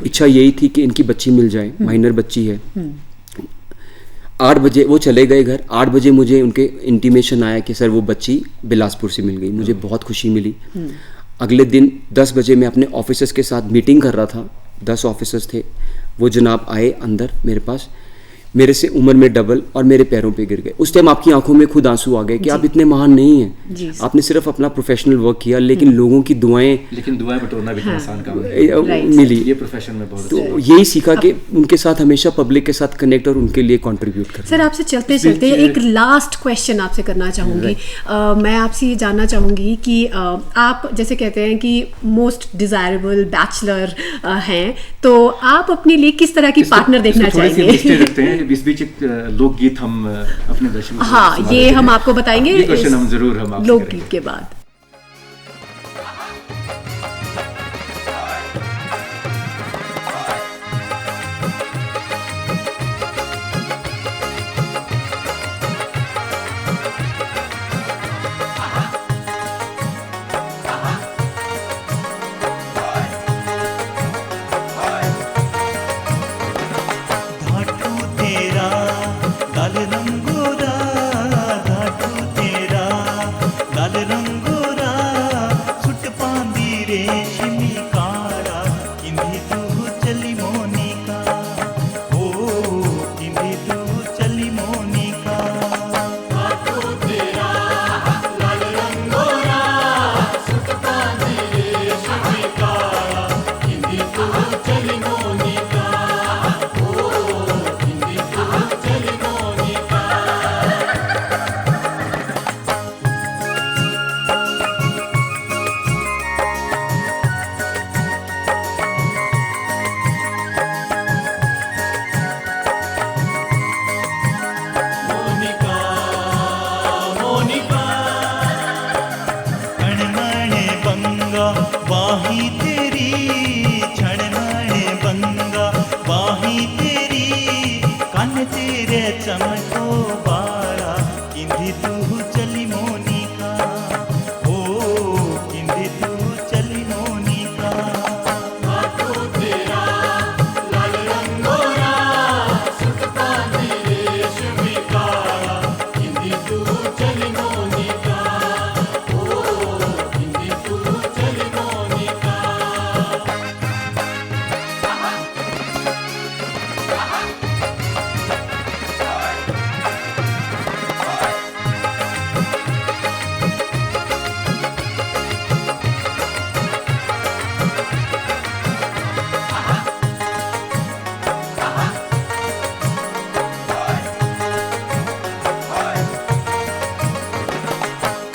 इच्छा यही थी कि इनकी बच्ची मिल जाए, माइनर बच्ची है। 8 बजे वो चले गए घर। 8 बजे मुझे उनके इंटीमेशन आया कि सर वो बच्ची बिलासपुर से मिल गई। मुझे बहुत खुशी मिली। अगले दिन 10 बजे मैं अपने ऑफिसर्स के साथ मीटिंग कर रहा था, 10 ऑफिसर्स थे। वो जनाब आए अंदर मेरे पास, मेरे से उम्र में डबल और मेरे पैरों पे गिर गए। उस टाइम आपकी आंखों में खुद आंसू आ गए कि आप इतने महान नहीं हैं, आपने सिर्फ अपना प्रोफेशनल वर्क किया, लेकिन लोगों की दुआएं, लेकिन दुआएं बटोरना भी आसान काम है, मिली। ये प्रोफेशन में बहुत तो यही सीखा कि उनके साथ हमेशा पब्लिक के साथ कनेक्ट और उनके लिए कंट्रीब्यूट करना। सर आपसे चलते चलते एक लास्ट क्वेश्चन आपसे करना चाहूँगी। मैं आपसे ये जानना चाहूँगी कि आप जैसे कहते हैं कि मोस्ट डिजायरेबल बैचलर हैं, तो आप अपने लिए किस तरह की पार्टनर देखना चाहेंगे? रखते हैं इस बीच एक लोकगीत हम अपने दर्शकों को, हाँ ये हम आपको बताएंगे, ये क्वेश्चन हम जरूर हम लोकगीत के बाद।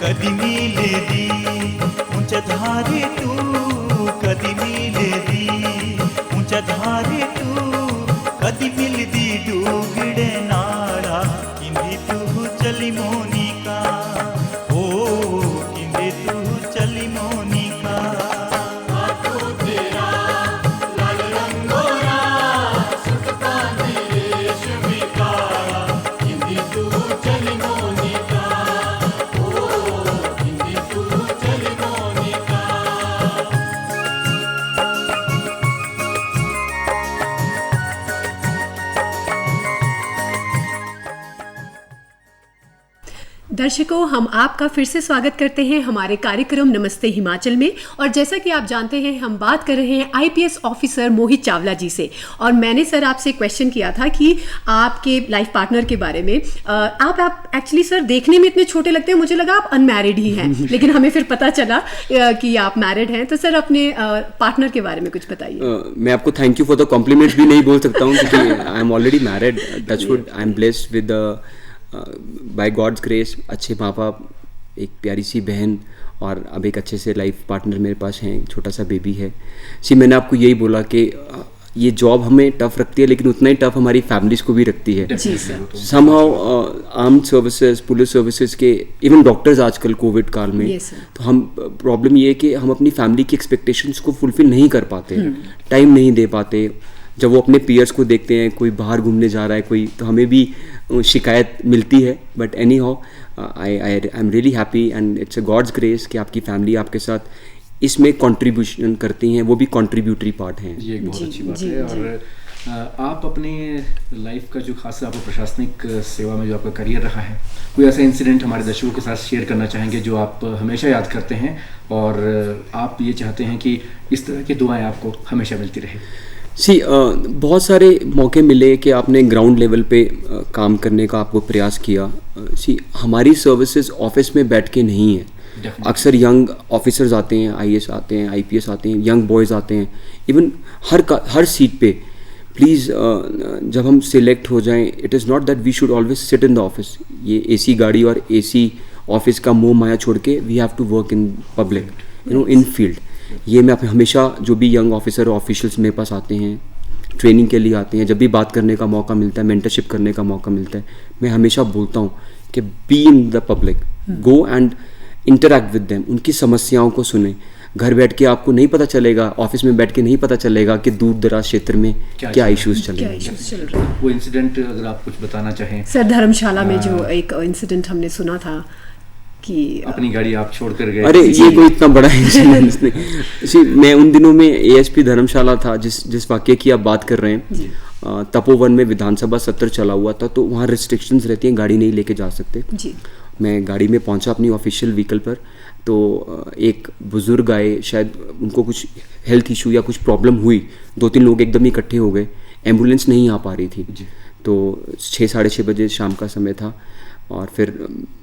कदी मिले दी ऊंचा धारे तू, कदी मिले दी ऊंचा धारे तू, कदी मिल दी डूगड़े नाड़ा किंदी तू चली मोनिका, ओ किंदी तू चली मोनिका। दर्शकों, हम आपका फिर से स्वागत करते हैं हमारे कार्यक्रम नमस्ते हिमाचल में। और जैसा कि आप जानते हैं, हम बात कर रहे हैं आईपीएस ऑफिसर मोहित चावला जी से। और मैंने सर आपसे क्वेश्चन किया था कि आपके लाइफ पार्टनर के बारे में। आप एक्चुअली सर देखने में इतने छोटे लगते हैं, मुझे लगा आप अनमैरिड ही हैं, लेकिन हमें फिर पता चला कि आप मैरिड हैं। तो सर अपने पार्टनर के बारे में कुछ बताइए। मैं आपको thank you for the compliments भी नहीं बोल सकता हूँ, क्योंकि I am already married, touchwood, I am blessed with by God's grace, अच्छे माँ बाप, एक प्यारी सी बहन और अब एक अच्छे से लाइफ पार्टनर मेरे पास हैं, छोटा सा बेबी है। मैंने आपको यही बोला कि ये जॉब हमें टफ रखती है, लेकिन उतना ही टफ हमारी फैमिलीज को भी रखती है। Somehow armed services, police services के, इवन डॉक्टर्स आजकल कोविड काल में, तो हम प्रॉब्लम ये है कि हम अपनी फैमिली की एक्सपेक्टेशंस को फुलफिल नहीं कर पाते, टाइम नहीं दे पाते। जब वो अपने पीयर्स को देखते हैं, कोई बाहर घूमने जा रहा है कोई, तो हमें भी शिकायत मिलती है। But anyhow I am really happy and it's a God's grace कि आपकी फैमिली आपके साथ इसमें कंट्रीब्यूशन करती हैं, वो भी कंट्रीब्यूटरी पार्ट हैं। ये एक बहुत अच्छी बात है। और आप अपने लाइफ का जो खास आपको प्रशासनिक सेवा में जो आपका करियर रहा है, कोई ऐसा इंसिडेंट हमारे दर्शकों के साथ शेयर करना चाहेंगे जो आप हमेशा याद करते हैं और आप ये चाहते हैं कि इस तरह की दुआएं आपको हमेशा मिलती रहे? बहुत सारे मौके मिले कि आपने ग्राउंड लेवल पे काम करने का आपको प्रयास किया। हमारी सर्विसेज ऑफिस में बैठ के नहीं है। अक्सर यंग ऑफिसर्स आते हैं, आईएएस आते हैं, आईपीएस आते हैं, यंग बॉयज़ आते हैं, इवन हर सीट पे। प्लीज़ जब हम सिलेक्ट हो जाएं, it is not that we should always sit in the office. ये एसी गाड़ी और एसी ऑफिस का मोह माया छोड़ के we have to work in public, in field. ये मैं हमेशा जो भी यंग ऑफिसर और ऑफिशियल्स मेरे पास आते हैं, ट्रेनिंग के लिए आते हैं, जब भी बात करने का मौका मिलता है, मेंटरशिप करने का मौका मिलता है, मैं हमेशा बोलता हूँ कि be in the public, go and interact with them, उनकी समस्याओं को सुने। घर बैठ के आपको नहीं पता चलेगा, ऑफिस में बैठ के नहीं पता चलेगा कि दूर दराज क्षेत्र में क्या इश्यूज चल रहे हैं। वो इंसिडेंट अगर आप कुछ बताना चाहें सर, धर्मशाला में जो एक इंसिडेंट हमने सुना था कि अपनी गाड़ी आप छोड़ कर गए। अरे ये कोई इतना बड़ा इंसिडेंट नहीं। मैं उन दिनों में एएसपी धर्मशाला था, जिस वाक्य की आप बात कर रहे हैं। तपोवन में विधानसभा सत्र चला हुआ था, तो वहाँ रिस्ट्रिक्शंस रहती हैं, गाड़ी नहीं लेके जा सकते जी। मैं गाड़ी में पहुंचा अपनी ऑफिशियल व्हीकल पर, तो एक बुजुर्ग आए, शायद उनको कुछ हेल्थ इशू या कुछ प्रॉब्लम हुई, 2-3 लोग एकदम ही इकट्ठे हो गए, एम्बुलेंस नहीं आ पा रही थी जी। तो 6-6:30 बजे शाम का समय था, और फिर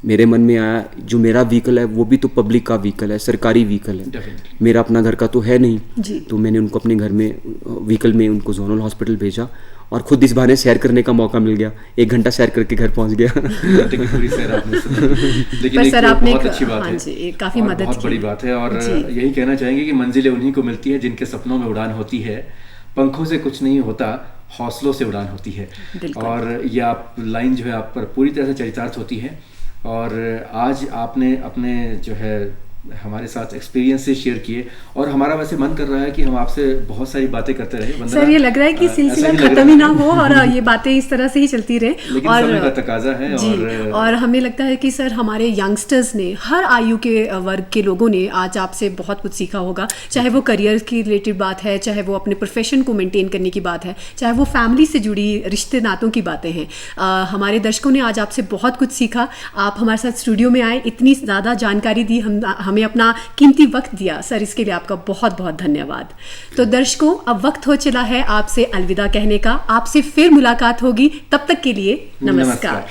मेरे मन में आया जो मेरा व्हीकल है वो भी तो पब्लिक का व्हीकल है, सरकारी व्हीकल है, मेरा अपना घर का तो है नहीं जी। तो मैंने उनको अपने घर में व्हीकल में उनको जोनल हॉस्पिटल भेजा, और खुद इस बहाने सैर करने का मौका मिल गया। 1 घंटा सैर करके घर पहुंच गया। पूरी सैर आपने सुनी। लेकिन सर आपने बहुत अच्छी बात है, काफी मदद बहुत बड़ी बात है। और यही कहना चाहेंगे कि मंजिलें उन्हीं को मिलती है जिनके सपनों में उड़ान होती है। पंखों से कुछ नहीं होता, हौसलों से उड़ान होती है। और ये आप लाइन जो है आप पर पूरी तरह से चरितार्थ होती है। और आज आपने अपने जो है हमारे साथ एक्सपीरियंसेस शेयर किए, और हमारा वैसे मन कर रहा है कि हम आपसे बहुत सारी बातें करते रहे। सर ये लग रहा है कि सिलसिला खत्म ही ना हो और ये बातें इस तरह से ही चलती रहे, लेकिन और समय का तकाजा है जी। और हमें लगता है कि सर हमारे यंगस्टर्स ने, हर आयु के वर्ग के लोगों ने आज आपसे बहुत कुछ सीखा होगा। चाहे वो करियर की रिलेटेड बात है, चाहे वो अपने प्रोफेशन को मेंटेन करने की बात है, चाहे वो फैमिली से जुड़ी रिश्ते नातों की बातें हैं। हमारे दर्शकों ने आज आपसे बहुत कुछ सीखा। आप हमारे साथ स्टूडियो में आए, इतनी ज़्यादा जानकारी दी, हमें अपना कीमती वक्त दिया सर, इसके लिए आपका बहुत बहुत धन्यवाद। तो दर्शकों, अब वक्त हो चला है आपसे अलविदा कहने का। आपसे फिर मुलाकात होगी, तब तक के लिए नमस्कार।